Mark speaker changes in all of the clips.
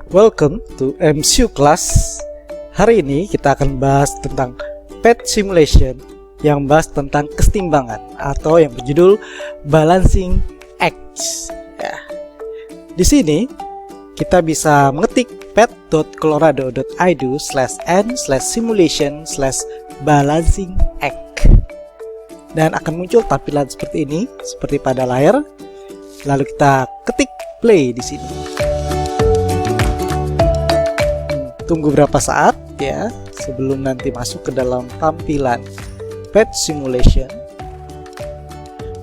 Speaker 1: Welcome to MCU Class. Hari ini kita akan bahas tentang pet simulation yang bahas tentang kesetimbangan atau yang berjudul balancing acts. Ya. Di sini kita bisa mengetik pet.colorado.edu/n/simulation/balancing act dan akan muncul tampilan seperti ini, seperti pada layar. Lalu kita ketik play di sini. Tunggu berapa saat ya sebelum nanti masuk ke dalam tampilan pet simulation,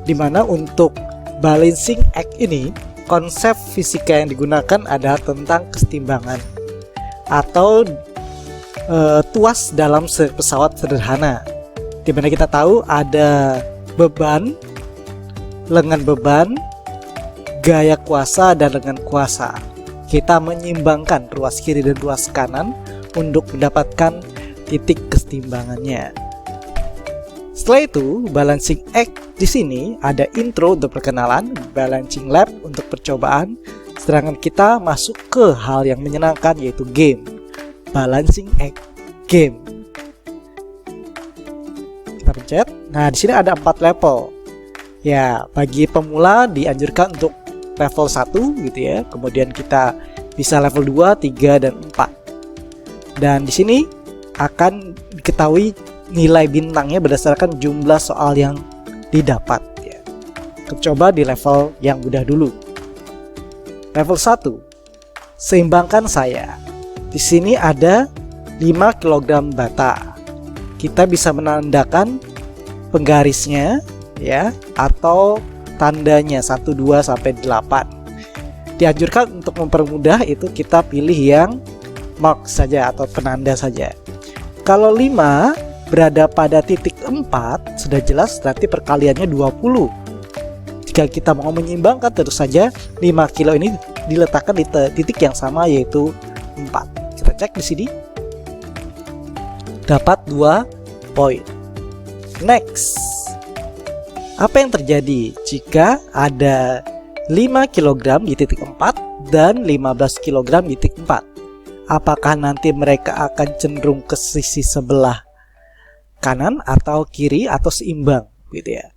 Speaker 1: dimana untuk balancing act ini konsep fisika yang digunakan adalah tentang kesetimbangan atau tuas dalam pesawat sederhana, dimana kita tahu ada beban, lengan beban, gaya kuasa, dan lengan kuasa. Kita menyeimbangkan ruas kiri dan ruas kanan untuk mendapatkan titik kesetimbangannya. Setelah itu, balancing act di sini ada intro untuk perkenalan, balancing lab untuk percobaan, sedangkan kita masuk ke hal yang menyenangkan yaitu game. Balancing act game. Kita pencet. Nah, di sini ada 4 level. Ya, bagi pemula dianjurkan untuk level 1 gitu ya. Kemudian kita bisa level 2, 3 dan 4. Dan di sini akan diketahui nilai bintangnya berdasarkan jumlah soal yang didapat ya. Coba di level yang mudah dulu. Level 1. Seimbangkan saya. Di sini ada 5 kg bata. Kita bisa menandakan penggarisnya ya atau tandanya 1, 2 sampai 8. Dianjurkan untuk mempermudah itu kita pilih yang mark saja atau penanda saja. Kalau 5 berada pada titik 4 sudah jelas berarti perkaliannya 20. Jika kita mau menyeimbangkan tentu saja 5 kilo ini diletakkan di titik yang sama yaitu 4. Kita cek di sini. Dapat 2 poin. Next. Apa yang terjadi jika ada 5 kg di titik 4 dan 15 kg di titik 4? Apakah nanti mereka akan cenderung ke sisi sebelah kanan atau kiri atau seimbang gitu ya?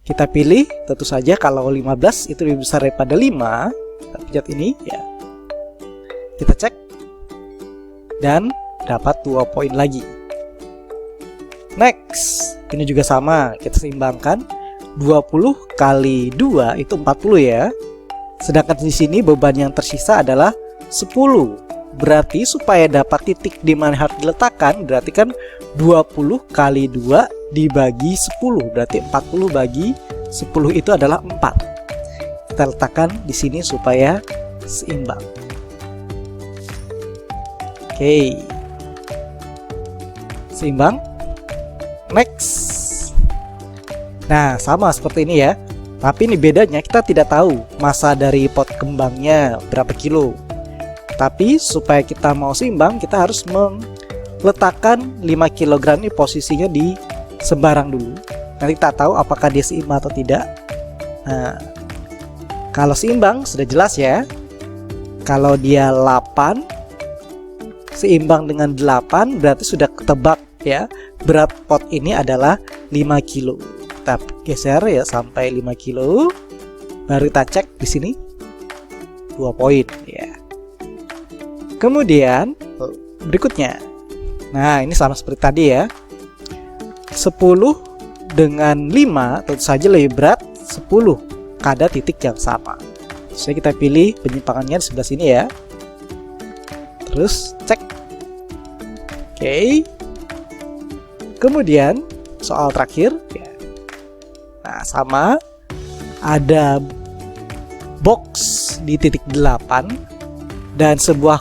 Speaker 1: Kita pilih tentu saja kalau 15 itu lebih besar daripada 5. Kita pencet ini ya. Kita cek dan dapat 2 poin lagi. Next, ini juga sama, kita seimbangkan. 20 kali 2 itu 40 ya. Sedangkan di sini beban yang tersisa adalah 10. Berarti supaya dapat titik di mana harus diletakkan, berarti kan 20 kali 2 dibagi 10. Berarti 40 bagi 10 itu adalah 4. Kita letakkan di sini supaya seimbang. Oke. Seimbang. Next. Nah, sama seperti ini ya. Tapi ini bedanya kita tidak tahu massa dari pot kembangnya berapa kilo. Tapi supaya kita mau seimbang, kita harus meletakkan 5 kg ini posisinya di sembarang dulu. Nanti kita tahu apakah dia seimbang atau tidak. Nah, kalau seimbang sudah jelas ya. Kalau dia 8 seimbang dengan 8 berarti sudah ketebak ya. Berat pot ini adalah 5 kilo. Kita geser ya sampai 5 kilo. Baru kita cek di sini 2 poin ya. Kemudian berikutnya. Nah, ini sama seperti tadi ya. 10 dengan 5 tentu saja lebih berat 10 pada titik yang sama. Jadi kita pilih penyimpangannya di sebelah sini ya. Terus cek. Oke. Kemudian soal terakhir ya. Nah, sama ada box di titik 8 dan sebuah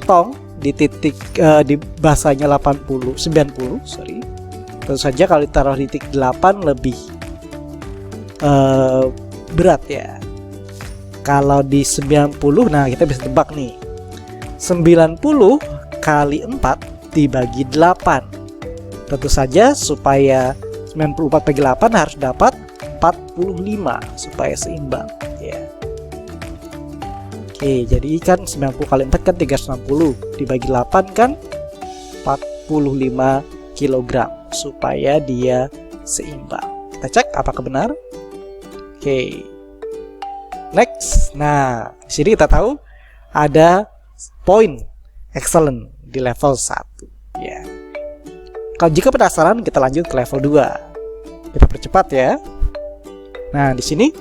Speaker 1: tong di titik di basanya 90 sorry. Tentu saja kalau ditaruh di titik 8 lebih berat ya. Kalau di 90, nah kita bisa tebak nih. 90 kali 4 dibagi 8. Tentu saja supaya 94 bagi 8 harus dapat 45 supaya seimbang ya. Oke, jadi kan 90 kali 4 kan 360, dibagi 8 kan 45 kg, supaya dia seimbang. Kita cek apakah benar. Oke. Next. Nah, di sini kita tahu ada poin excellent di level 1 ya. Kalau jika penasaran, kita lanjut ke level 2. Kita percepat ya. Nah, di sini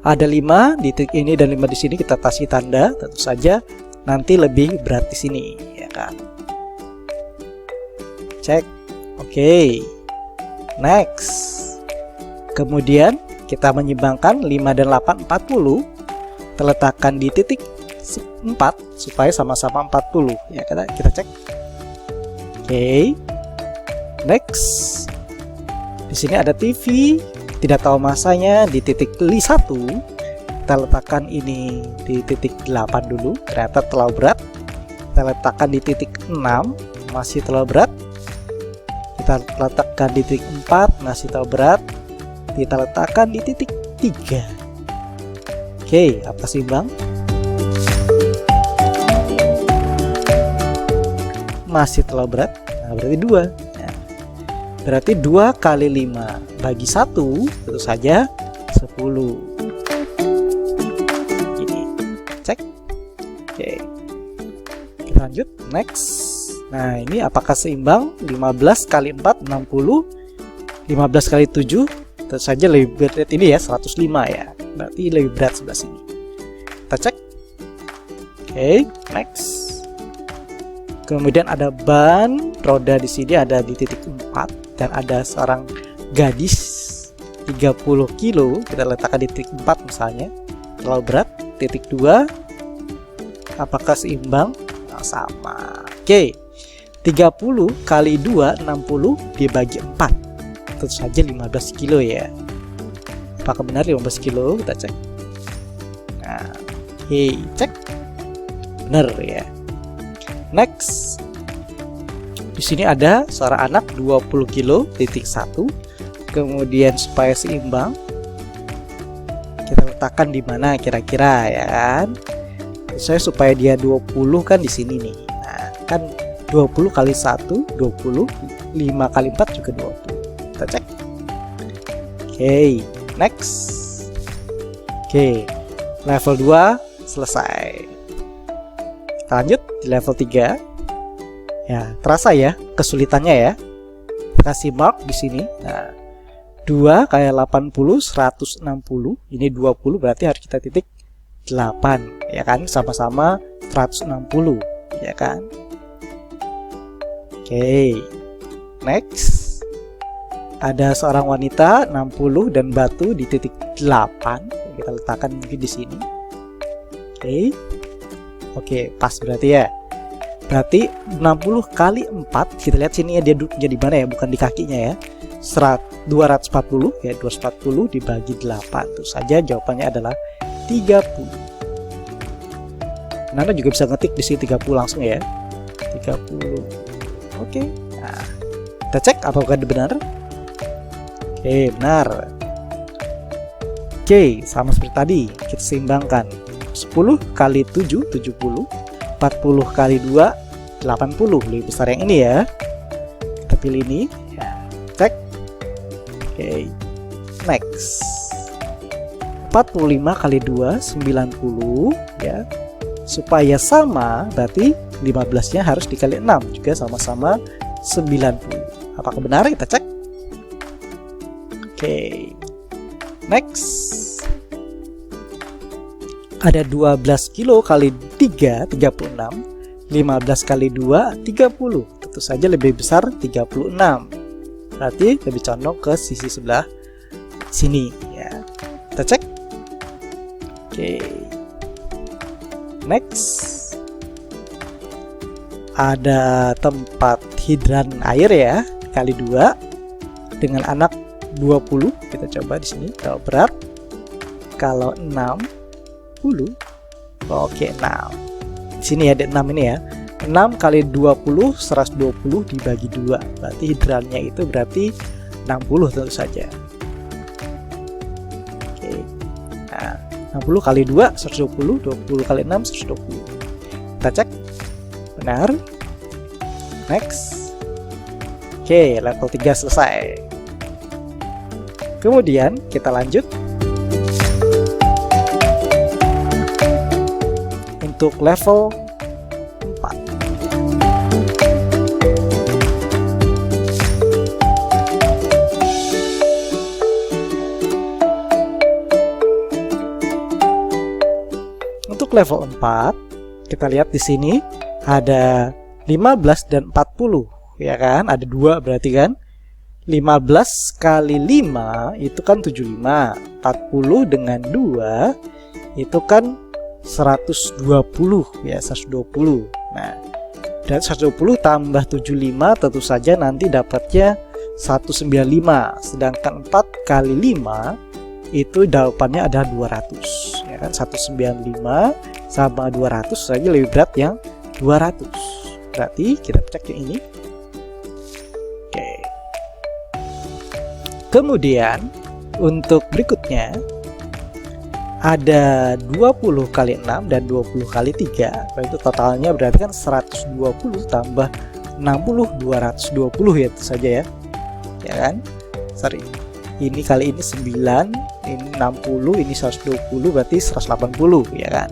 Speaker 1: ada 5 di titik ini dan 5 di sini, kita kasih tanda. Tentu saja nanti lebih berat di sini, ya kan? Cek. Oke. Next. Kemudian kita menyimbangkan 5 dan 8 40. Terletakkan di titik 4 supaya sama-sama 40. Ya, kita cek. Oke. Next. Di sini ada TV, tidak tahu masanya di titik 1. Kita letakkan ini di titik 8 dulu, ternyata terlalu berat. Kita letakkan di titik 6, masih terlalu berat. Kita letakkan di titik 4, masih terlalu berat. Kita letakkan di titik 3. Oke, apa seimbang? Masih terlalu berat. Nah, berarti 2. Nah, berarti 2 kali 5 bagi 1, tentu saja 10. Ini cek. Oke, kita lanjut. Next. Nah, ini apakah seimbang? 15 kali 4 60. 15 kali 7 tentu saja lebih berat ini ya, 105 ya. Berarti lebih berat sebelah sini. Kita cek. Oke, next. Kemudian ada ban roda di sini, ada di titik 4 dan ada seorang gadis 30 kilo. Kita letakkan di titik 4 misalnya. Terlalu berat. Titik 2. Apakah seimbang? Nah, sama. Oke. 30 kali 2 60 dibagi 4. Tentu saja 15 kilo ya. Apakah benar 15 kilo? Kita cek. Nah, oke, cek. Benar ya. Next. Di sini ada seorang anak 20 kilo titik 1. Kemudian supaya seimbang, kita letakkan di mana kira-kira ya kan? Saya supaya dia 20 kan di sini nih. Nah, kan 20 kali 1 20, 5 kali 4 juga 20. Kita cek. Oke, next. Oke, level 2 selesai. Kita lanjut di level 3. Ya, terasa ya kesulitannya ya. Kasih mark di sini. Nah, 2 kali 80 160. Ini 20 berarti harus kita titik 8 ya kan, sama-sama 160 ya kan. Oke. Next. Ada seorang wanita 60 dan batu di titik 8. Kita letakkan mungkin di sini. Oke. Oke, pas berarti ya. Berarti 60 kali 4, kita lihat sini ya dia duduknya di mana ya, bukan di kakinya ya. 240 ya, 240 dibagi 8. Tentu saja jawabannya adalah 30. Nana juga bisa ngetik di sini 30 langsung ya. 30. Oke. Nah, kita cek apakah benar. Oke, benar. Oke, sama seperti tadi, kita seimbangkan. 10 kali 7 70. 40 kali 2 80, lebih besar yang ini ya. Kita pilih ini ya. Cek. Oke. Next. 45 kali 2 90 ya. Supaya sama berarti 15-nya harus dikali 6 juga sama-sama 90. Apakah benar? Kita cek. Oke. Next. Ada 12 kilo kali 3 36. 15 kali 2 30. Tentu saja lebih besar 36. Berarti lebih condong ke sisi sebelah sini ya. Kita cek. Oke. Next. Ada tempat hidran air ya, kali 2 dengan anak 20. Kita coba di sini kalau berat. Kalau 60. Oke, 6. Di sini ada 6 ini ya. 6 kali 20 120 dibagi 2. Berarti hidrannya itu berarti 60 tentu saja. Oke. Nah, 60 kali 2 120, 20 kali 6 120. Kita cek. Benar. Next. Oke, level 3 selesai. Kemudian kita lanjut untuk level 4. Untuk level 4, kita lihat di sini ada 15 dan 40, ya kan? Ada 2 berarti kan? 15 kali 5 itu kan 75. 40 dengan 2 itu kan 120 ya, 120. Nah, dan 120 tambah 75 tentu saja nanti dapatnya 195. Sedangkan 4 kali 5 itu jawabannya ada 200, ya kan? 195 sama 200 saja lebih berat yang 200. Berarti kita cek yang ini. Oke. Kemudian untuk berikutnya ada 20 kali 6 dan 20 kali 3. Itu totalnya berarti kan 120 tambah 60 220 ya, itu saja ya. Ya kan? Sorry. Ini kali ini 9, ini 60, ini 120, berarti 180 ya kan?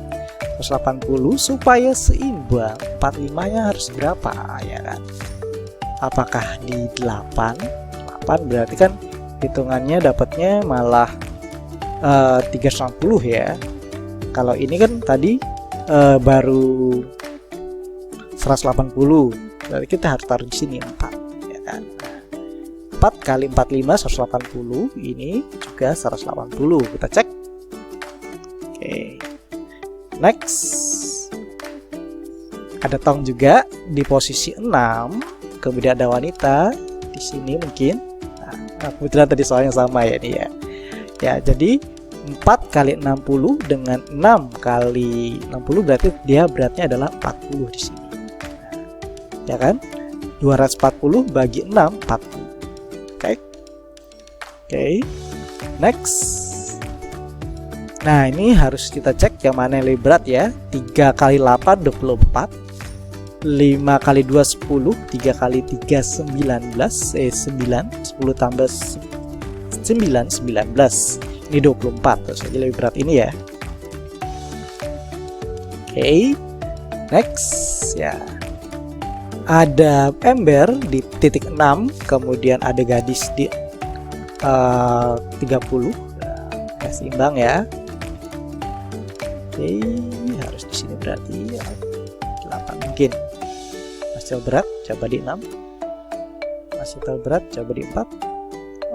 Speaker 1: 180 supaya seimbang 45-nya harus berapa ya kan? Apakah di 8? 8 berarti kan hitungannya dapatnya malah 390 ya. Kalau ini kan tadi baru 180, berarti kita harus taruh di sini 4 ya kan. 4 kali 45 180, ini juga 180. Kita cek. Oke. Next. Ada tong juga di posisi 6, kemudian ada wanita di sini mungkin. Nah, kebetulan tadi soalnya sama ya ini ya. Ya, jadi 4 kali 60 dengan 6 kali 60 berarti dia beratnya adalah 40 di sini. Nah, ya kan? 240 bagi 6 40. Oke. Next. Nah, ini harus kita cek yang mana yang lebih berat ya. 3 kali 8 24. 5 kali 2 10, 3 kali 3 19, 9, 10 tambah 9 19. Ini 24, terus aja lebih berat ini ya. Oke. Next ya. Ada ember di titik 6, kemudian ada gadis di 30. Nah, seimbang ya. Oke, harus di sini berarti ya, 8 mungkin. Masih berat, coba di 6. Masih terberat, coba di 4.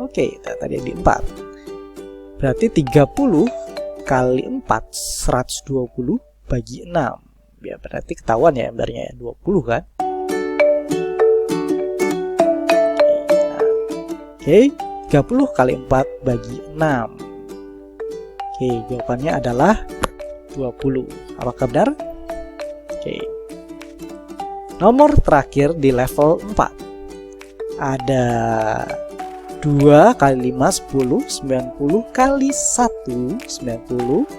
Speaker 1: Oke, tadi di 4. Berarti 30 kali 4 120 bagi 6. Ya berarti ketahuan ya embernya ya, 20 kan. Oke, 30 kali 4 bagi 6. Oke, jawabannya adalah 20. Apakah benar? Oke. Nomor terakhir di level 4. Ada 2 kali 5 10, 90 kali 1 90,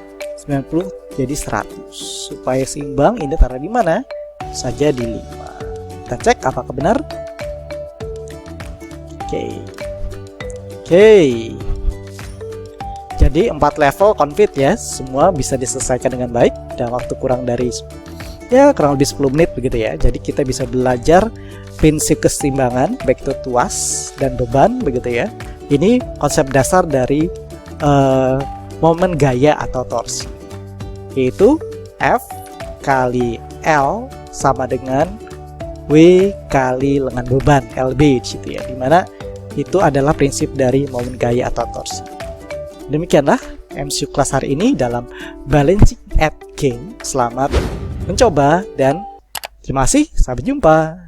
Speaker 1: 90 jadi 100. Supaya seimbang ini taruh di mana? Saja di 5. Kita cek apakah benar. Oke. Jadi 4 level complete ya. Semua bisa diselesaikan dengan baik dalam waktu kurang dari kurang lebih 10 menit begitu ya. Jadi kita bisa belajar prinsip keseimbangan baik itu tuas dan beban begitu ya. Ini konsep dasar dari momen gaya atau torsi, yaitu F kali L sama dengan W kali lengan beban LB gitu ya, dimana itu adalah prinsip dari momen gaya atau torsi. Demikianlah MCU kelas hari ini dalam Balancing at King. Selamat mencoba dan terima kasih, sampai jumpa.